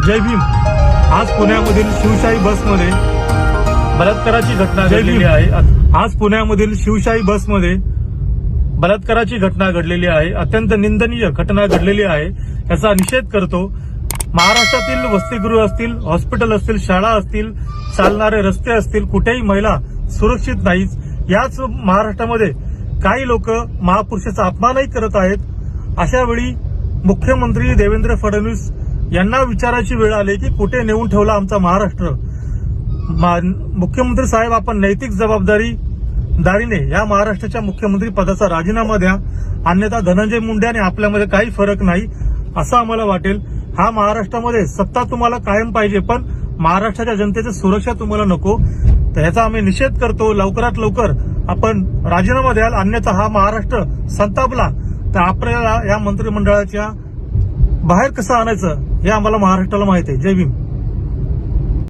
जय भीम. आज पुण्यामधील शिवशाही बसमध्ये बलात्काराची घटना घडलेली आहे. आज पुण्यामधील शिवशाही बसमध्ये बलात्काराची घटना घडलेली आहे. अत्यंत निंदनीय घटना घडलेली आहे. याचा निषेध करतो. महाराष्ट्रातील वसतिगृह असतील, हॉस्पिटल असतील, शाळा असतील, चालणारे रस्ते असतील, कुठेही महिला सुरक्षित नाहीत. याच महाराष्ट्रामध्ये काही लोक महापुरुषाचा अपमानही करत आहेत. अशा वेळी मुख्यमंत्री देवेंद्र फडणवीस यांना विचारायची वेळ आली की कुठे नेऊन ठेवला आमचा महाराष्ट्र. मुख्यमंत्री साहेब, आपण नैतिक जबाबदारीने या महाराष्ट्राच्या मुख्यमंत्री पदाचा राजीनामा द्या, अन्यथा धनंजय मुंडे आणि आपल्यामध्ये काही फरक नाही असं आम्हाला वाटेल. हा महाराष्ट्रामध्ये सत्ता तुम्हाला कायम पाहिजे, पण महाराष्ट्राच्या जनतेची सुरक्षा तुम्हाला नको. तर ह्याचा आम्ही निषेध करतो. लवकरात लवकर आपण राजीनामा द्याल, अन्यथा हा महाराष्ट्र संतापला तर आपल्याला या मंत्रिमंडळाच्या बाहेर कसं आणायचं हे आम्हाला महाराष्ट्राला माहिती आहे. जय भीम.